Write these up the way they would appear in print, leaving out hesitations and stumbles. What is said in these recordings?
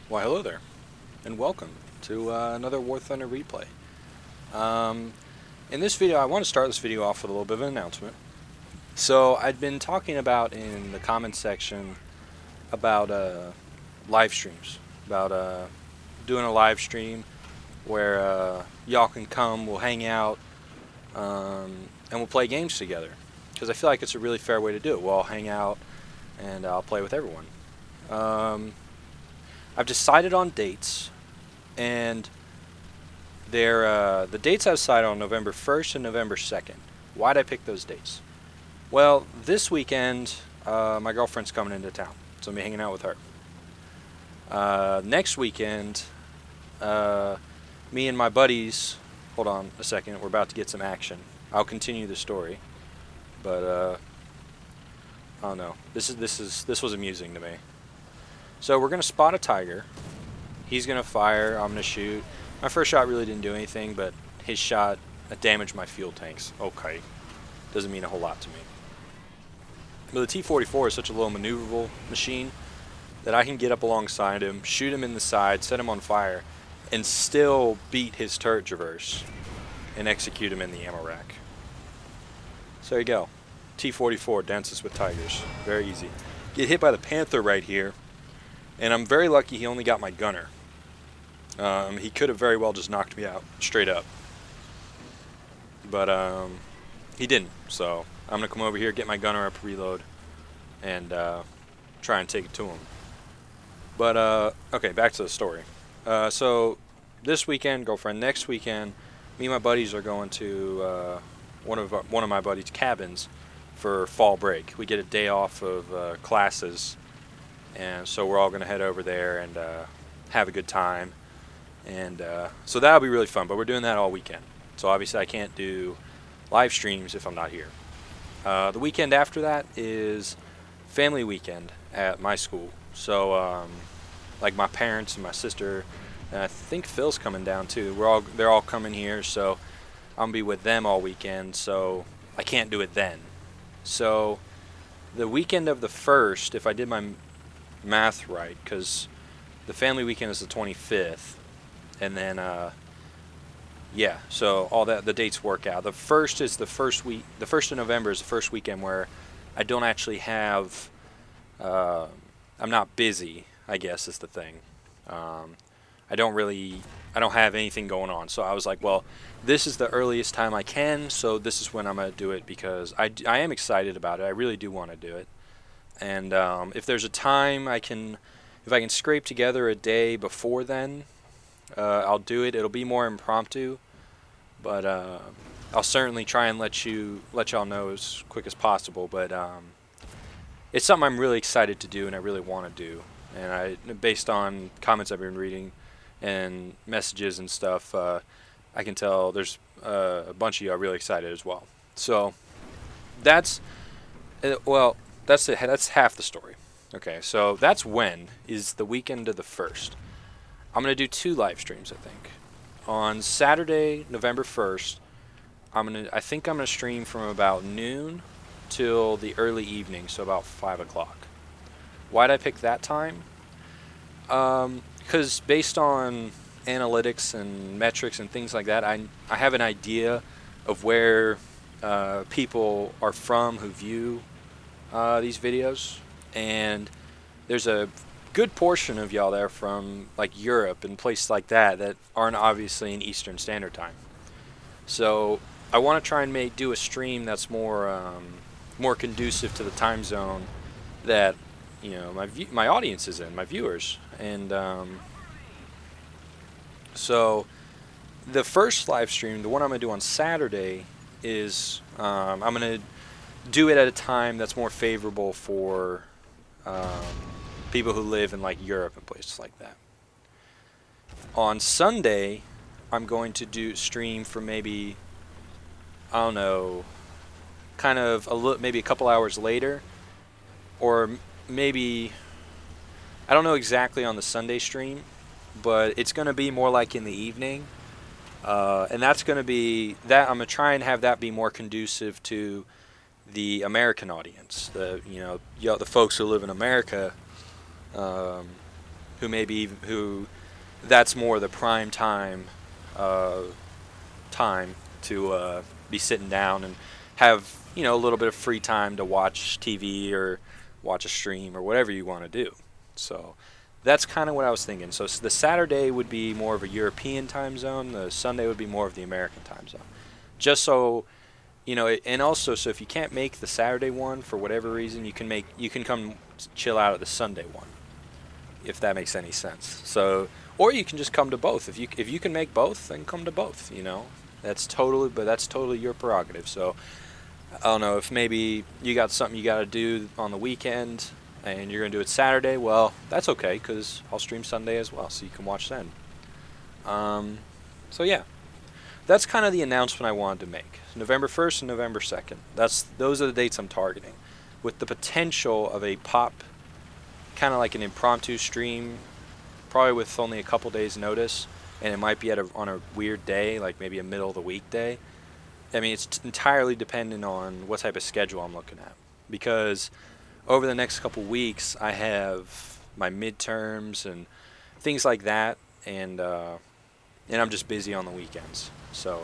Why, hello there, and welcome to another War Thunder replay. In this video, I want to start this video off with a little bit of an announcement. So, I'd been talking about in the comments section about live streams, about doing a live stream where y'all can come, we'll hang out, and we'll play games together. Because I feel like it's a really fair way to do it. We'll all hang out, and I'll play with everyone. I've decided on dates, and they're the dates I've decided on November 1st and November 2nd. Why'd I pick those dates? Well, this weekend, my girlfriend's coming into town, so I'll be hanging out with her. Next weekend, me and my buddies, hold on a second, we're about to get some action. I'll continue the story, but I don't know. This was amusing to me. So we're gonna spot a tiger. He's gonna fire. I'm gonna shoot. My first shot really didn't do anything, but his shot damaged my fuel tanks. Okay, doesn't mean a whole lot to me. But the T-44 is such a low maneuverable machine that I can get up alongside him, shoot him in the side, set him on fire, and still beat his turret traverse and execute him in the ammo rack. So there you go. T-44 dances with tigers. Very easy. Get hit by the Panther right here. And I'm very lucky he only got my gunner. He could have very well just knocked me out, straight up. But he didn't, so I'm going to come over here, get my gunner up, reload, and try and take it to him. But, okay, back to the story. So, this weekend, girlfriend, next weekend, me and my buddies are going to one of my buddies' cabins for fall break. We get a day off of classes. And so we're all going to head over there and have a good time. And so that'll be really fun. But we're doing that all weekend. So obviously I can't do live streams if I'm not here. The weekend after that is family weekend at my school. So like my parents and my sister, and I think Phil's coming down too. They're all coming here. So I'm going to be with them all weekend. So I can't do it then. So the weekend of the 1st, if I did my math right, because the family weekend is the 25th, and then yeah, so all that, the dates work out. The 1st is the first week, the 1st of November is the first weekend where I don't actually have I'm not busy, I guess is the thing. I don't have anything going on, so I was like, well, this is the earliest time I can, so this is when I'm gonna do it, because I am excited about it. I really do want to do it. And if there's a time if I can scrape together a day before then, I'll do it. It'll be more impromptu, but I'll certainly try and let y'all know as quick as possible. But it's something I'm really excited to do, and I really want to do. And based on comments I've been reading and messages and stuff, I can tell there's a bunch of y'all really excited as well. So that's well. That's half the story. Okay, so that's when is the weekend of the 1st. I'm gonna do 2 live streams, I think. On Saturday, November 1st, I think I'm gonna stream from about noon till the early evening, so about 5 o'clock. Why'd I pick that time? Because based on analytics and metrics and things like that, I have an idea of where people are from who view these videos, and there's a good portion of y'all there from like Europe and places like that aren't obviously in Eastern Standard Time. So I want to try and do a stream that's more conducive to the time zone that my audience is in, my viewers. And so the first live stream, the one I'm gonna do on Saturday, is I'm gonna do it at a time that's more favorable for people who live in like Europe and places like that. On Sunday, I'm going to stream for maybe, I don't know, kind of maybe a couple hours later, or maybe, I don't know exactly on the Sunday stream, but it's going to be more like in the evening. And that's going to be that I'm going to try and have that be more conducive to the American audience, the folks who live in America, who that's more the prime time to be sitting down and have, you know, a little bit of free time to watch TV or watch a stream or whatever you want to do. So that's kind of what I was thinking. So the Saturday would be more of a European time zone. The Sunday would be more of the American time zone. Just so, you know, and also, so if you can't make the Saturday one for whatever reason, you can come chill out at the Sunday one, if that makes any sense. So, or you can just come to both. If you can make both, then come to both. You know, that's totally your prerogative. So, I don't know, if maybe you got something you got to do on the weekend and you're going to do it Saturday, well, that's okay, because I'll stream Sunday as well, so you can watch then. So yeah, that's kind of the announcement I wanted to make. November 1st and November 2nd. Those are the dates I'm targeting, with the potential of a pop, kind of like an impromptu stream, probably with only a couple days notice, and it might be on a weird day, like maybe a middle of the week day. I mean, it's entirely dependent on what type of schedule I'm looking at, because over the next couple weeks I have my midterms and things like that, and I'm just busy on the weekends. So,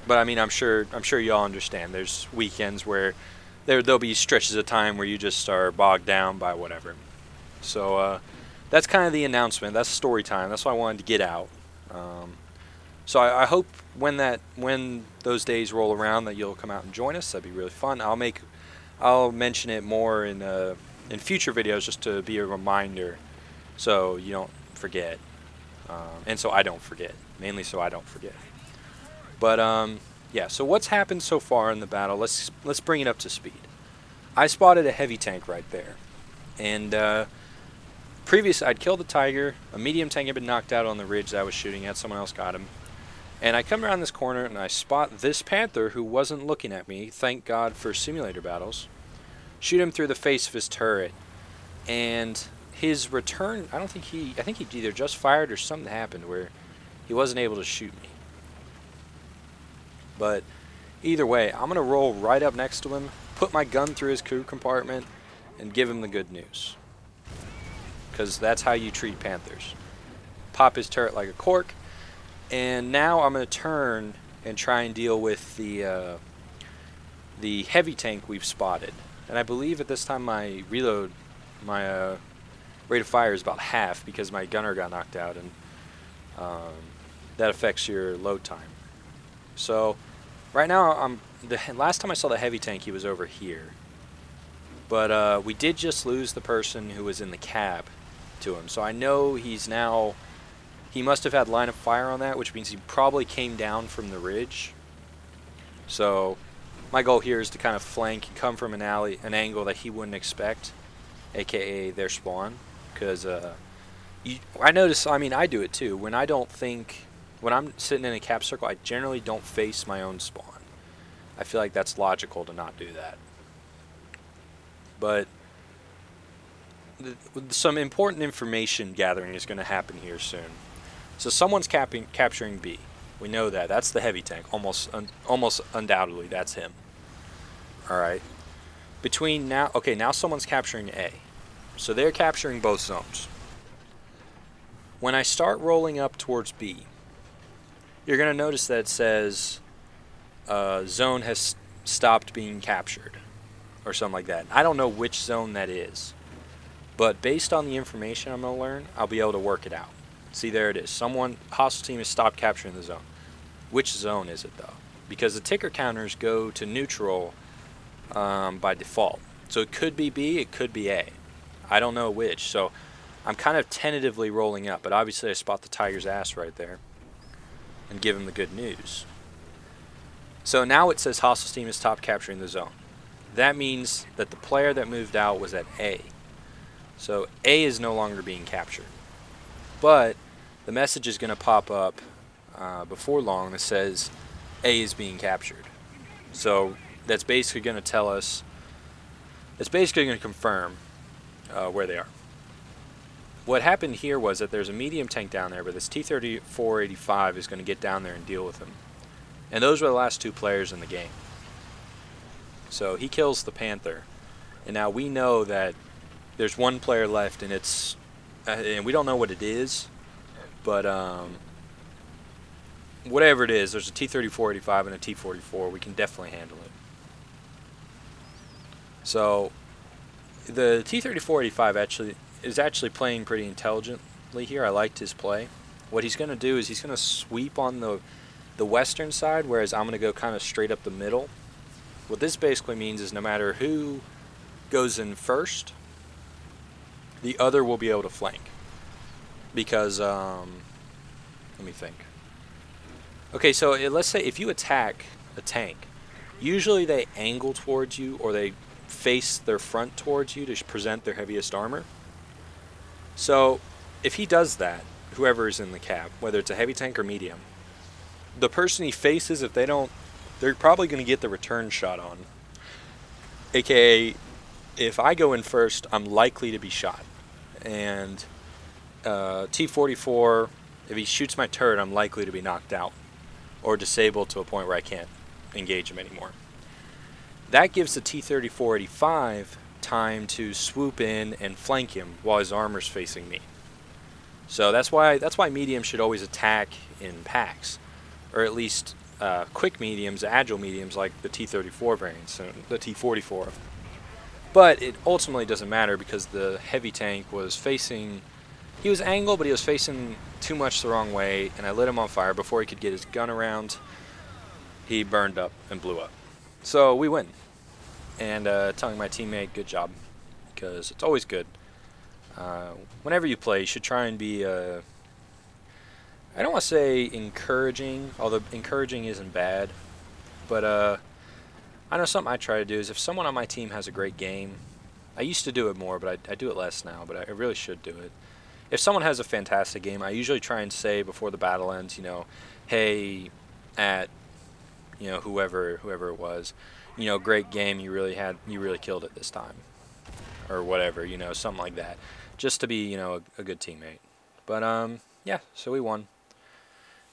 but I mean, I'm sure y'all understand. There's weekends where there'll be stretches of time where you just are bogged down by whatever. So that's kind of the announcement. That's story time. That's what I wanted to get out. So I hope when those days roll around that you'll come out and join us. That'd be really fun. I'll mention it more in future videos, just to be a reminder, so you don't forget, and so I don't forget. Mainly so I don't forget. But yeah. So what's happened so far in the battle? Let's bring it up to speed. I spotted a heavy tank right there, and I'd killed the tiger. A medium tank had been knocked out on the ridge that I was shooting at. Someone else got him. And I come around this corner and I spot this panther who wasn't looking at me. Thank God for simulator battles. Shoot him through the face of his turret. And his return, I think he either just fired or something happened where he wasn't able to shoot me. But either way, I'm going to roll right up next to him, put my gun through his crew compartment, and give him the good news. Because that's how you treat panthers. Pop his turret like a cork. And now I'm going to turn and try and deal with the heavy tank we've spotted. And I believe at this time my rate of fire is about half, because my gunner got knocked out, and that affects your load time. So right now, the last time I saw the heavy tank, he was over here. But we did just lose the person who was in the cab to him. So I know he must have had line of fire on that, which means he probably came down from the ridge. So my goal here is to kind of flank and come from an angle that he wouldn't expect, aka their spawn. Because I notice, I mean, I do it too. When I'm sitting in a cap circle, I generally don't face my own spawn. I feel like that's logical to not do that. But some important information gathering is going to happen here soon. So someone's capturing B. We know that. That's the heavy tank. Almost undoubtedly, that's him. Alright. Now someone's capturing A. So they're capturing both zones. When I start rolling up towards B, you're going to notice that it says zone has stopped being captured, or something like that. I don't know which zone that is, but based on the information I'm going to learn, I'll be able to work it out. See, there it is. Hostile team has stopped capturing the zone. Which zone is it, though? Because the ticker counters go to neutral by default. So it could be B, it could be A. I don't know which. So I'm kind of tentatively rolling up, but obviously I spot the tiger's ass right there and give him the good news. So now it says hostile team has stopped capturing the zone. That means that the player that moved out was at A. So A is no longer being captured. But the message is going to pop up before long that says A is being captured. So that's basically going to tell us, it's basically going to confirm where they are. What happened here was that there's a medium tank down there, but this T-3485 is going to get down there and deal with him. And those were the last two players in the game. So he kills the Panther. And now we know that there's one player left, and it's and we don't know what it is, but whatever it is, there's a T-3485 and a T-44. We can definitely handle it. So the T-3485 actually is playing pretty intelligently here. I liked his play. What he's going to do is he's going to sweep on the western side, whereas I'm going to go kind of straight up the middle. What this basically means is no matter who goes in first, the other will be able to flank. Because, let me think. Okay, so let's say if you attack a tank, usually they angle towards you or they face their front towards you to present their heaviest armor. So if he does that, whoever is in the cab, whether it's a heavy tank or medium, the person he faces, if they don't, they're probably going to get the return shot on. AKA, if I go in first, I'm likely to be shot. And T-44, if he shoots my turret, I'm likely to be knocked out or disabled to a point where I can't engage him anymore. That gives the T-3485 time to swoop in and flank him while his armor's facing me. So that's why mediums should always attack in packs, or at least quick mediums, agile mediums like the T-34 variants and the T-44. But it ultimately doesn't matter because the heavy tank was facing, he was angled, but he was facing too much the wrong way, and I lit him on fire before he could get his gun around. He burned up and blew up. So we win. And telling my teammate, good job, because it's always good. Whenever you play, you should try and be, I don't want to say encouraging, although encouraging isn't bad, but I know something I try to do is if someone on my team has a great game, I used to do it more, but I do it less now, but I really should do it. If someone has a fantastic game, I usually try and say before the battle ends, you know, hey, at, you know, whoever it was, you know, great game, you really killed it this time, or whatever, you know, something like that, just to be, you know, a good teammate. But yeah, so we won.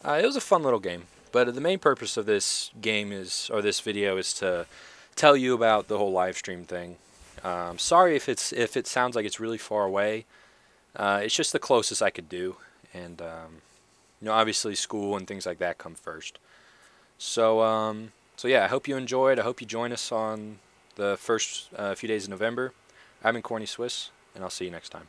It was a fun little game, but the main purpose of this game is, or this video, is to tell you about the whole live stream thing. Sorry if it sounds like it's really far away. It's just the closest I could do, and you know, obviously school and things like that come first. So so yeah, I hope you enjoyed. I hope you join us on the first few days of November. I've been Corny Swiss, and I'll see you next time.